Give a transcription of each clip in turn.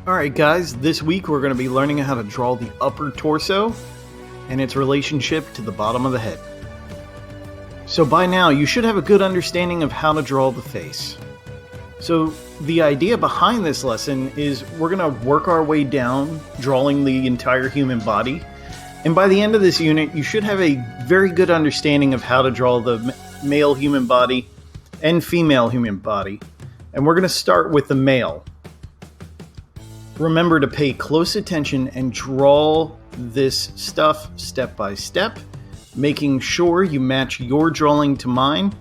Alright guys, this week we're going to be learning how to draw the upper torso and its relationship to the bottom of the head. So by now you should have a good understanding of how to draw the face. So the idea behind this lesson is we're going to work our way down drawing the entire human body, and by the end of this unit you should have a very good understanding of how to draw the male human body and female human body. And we're going to start with the male. Remember to pay close attention and draw this stuff step by step, making sure you match your drawing to mine.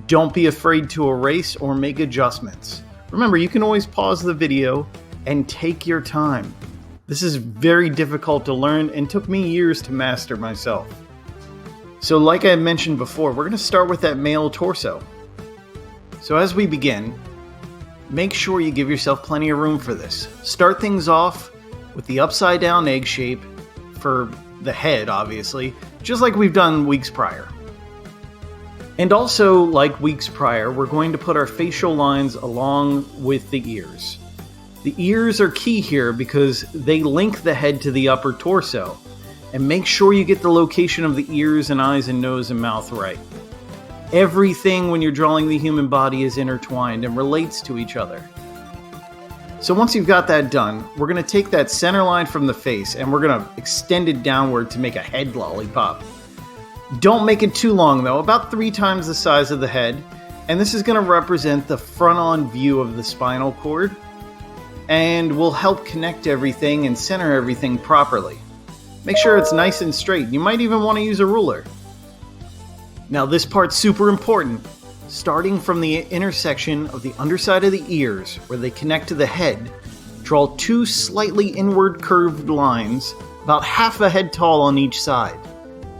Don't be afraid to erase or make adjustments. Remember, you can always pause the video and take your time. This is very difficult to learn and took me years to master myself. So like I mentioned before, we're going to start with that male torso. So as we begin, make sure you give yourself plenty of room for this. Start things off with the upside down egg shape for the head, obviously, just like we've done weeks prior. And also, like weeks prior, we're going to put our facial lines along with the ears. The ears are key here because they link the head to the upper torso. And make sure you get the location of the ears and eyes and nose and mouth right. Everything when you're drawing the human body is intertwined and relates to each other. So once you've got that done, we're going to take that center line from the face and we're going to extend it downward to make a head lollipop. Don't make it too long though, about 3 times the size of the head. And this is going to represent the front-on view of the spinal cord and will help connect everything and center everything properly. Make sure it's nice and straight. You might even want to use a ruler. Now this part's super important. Starting from the intersection of the underside of the ears, where they connect to the head, draw 2 slightly inward curved lines, about half a head tall on each side.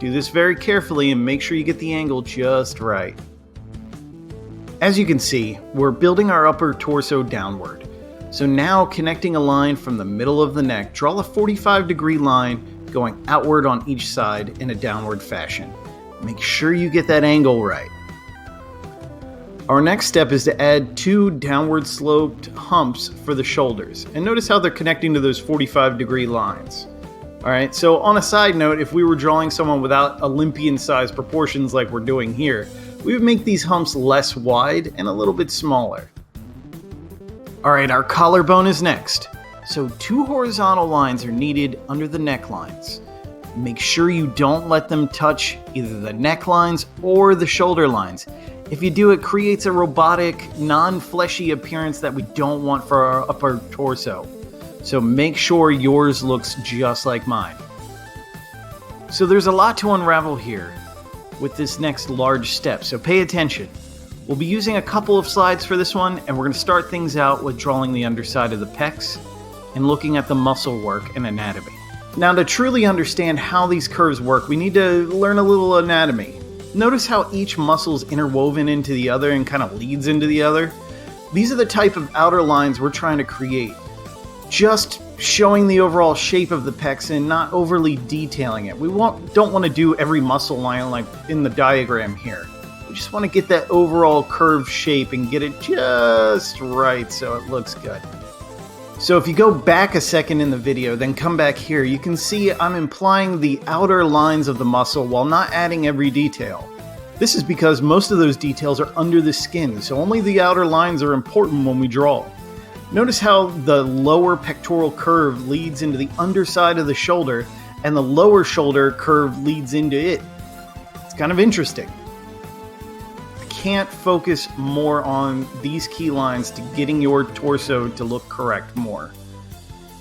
Do this very carefully and make sure you get the angle just right. As you can see, we're building our upper torso downward. So now connecting a line from the middle of the neck, draw a 45-degree line going outward on each side in a downward fashion. Make sure you get that angle right. Our next step is to add 2 downward sloped humps for the shoulders. And notice how they're connecting to those 45-degree lines. Alright, so on a side note, if we were drawing someone without Olympian-sized proportions like we're doing here, we would make these humps less wide and a little bit smaller. Alright, our collarbone is next. So 2 horizontal lines are needed under the necklines. Make sure you don't let them touch either the necklines or the shoulder lines. If you do, it creates a robotic, non-fleshy appearance that we don't want for our upper torso. So make sure yours looks just like mine. So there's a lot to unravel here with this next large step, so pay attention. We'll be using a couple of slides for this one, and we're going to start things out with drawing the underside of the pecs and looking at the muscle work and anatomy. Now, to truly understand how these curves work, we need to learn a little anatomy. Notice how each muscle is interwoven into the other and kind of leads into the other. These are the type of outer lines we're trying to create. Just showing the overall shape of the pecs and not overly detailing it. We don't want to do every muscle line like in the diagram here. We just want to get that overall curved shape and get it just right so it looks good. So if you go back a second in the video, then come back here, you can see I'm implying the outer lines of the muscle while not adding every detail. This is because most of those details are under the skin, so only the outer lines are important when we draw. Notice how the lower pectoral curve leads into the underside of the shoulder, and the lower shoulder curve leads into it. It's kind of interesting. Can't focus more on these key lines to getting your torso to look correct more.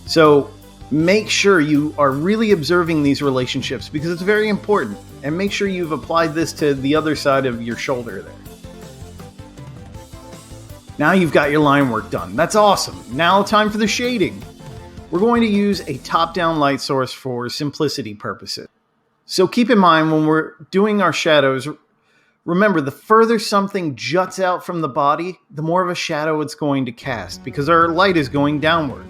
So make sure you are really observing these relationships because it's very important, and make sure you've applied this to the other side of your shoulder there. Now you've got your line work done. That's awesome. Now time for the shading. We're going to use a top-down light source for simplicity purposes. So keep in mind when we're doing our shadows, remember, the further something juts out from the body, the more of a shadow it's going to cast because our light is going downward.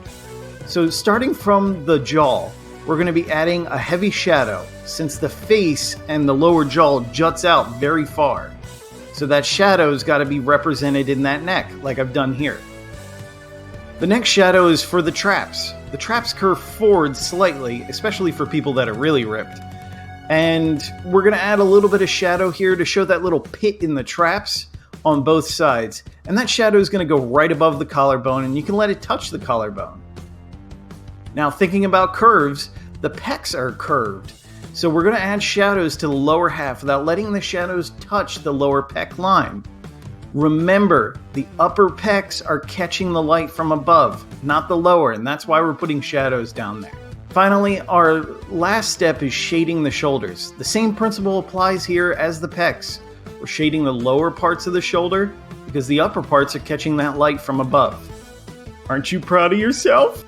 So starting from the jaw, we're going to be adding a heavy shadow since the face and the lower jaw juts out very far. So that shadow's got to be represented in that neck like I've done here. The next shadow is for the traps. The traps curve forward slightly, especially for people that are really ripped. And we're going to add a little bit of shadow here to show that little pit in the traps on both sides. And that shadow is going to go right above the collarbone, and you can let it touch the collarbone. Now, thinking about curves, the pecs are curved. So we're going to add shadows to the lower half without letting the shadows touch the lower pec line. Remember, the upper pecs are catching the light from above, not the lower, and that's why we're putting shadows down there. Finally, our last step is shading the shoulders. The same principle applies here as the pecs. We're shading the lower parts of the shoulder because the upper parts are catching that light from above. Aren't you proud of yourself?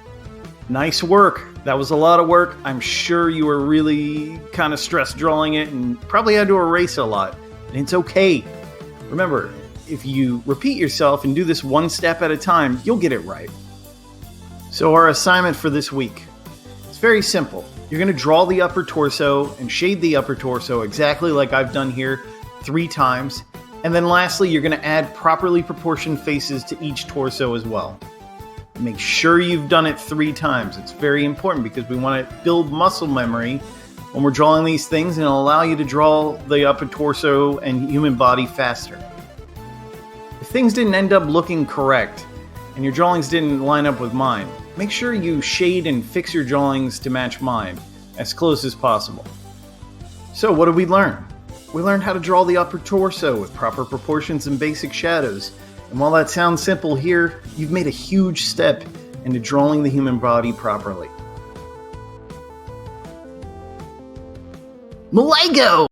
Nice work. That was a lot of work. I'm sure you were really kind of stressed drawing it and probably had to erase a lot. And it's okay. Remember, if you repeat yourself and do this one step at a time, you'll get it right. So our assignment for this week, it's very simple. You're going to draw the upper torso and shade the upper torso exactly like I've done here 3 times. And then lastly, you're going to add properly proportioned faces to each torso as well. Make sure you've done it 3 times. It's very important because we want to build muscle memory when we're drawing these things, and it'll allow you to draw the upper torso and human body faster. If things didn't end up looking correct and your drawings didn't line up with mine, make sure you shade and fix your drawings to match mine as close as possible. So what did we learn? We learned how to draw the upper torso with proper proportions and basic shadows. And while that sounds simple here, you've made a huge step into drawing the human body properly. Malego!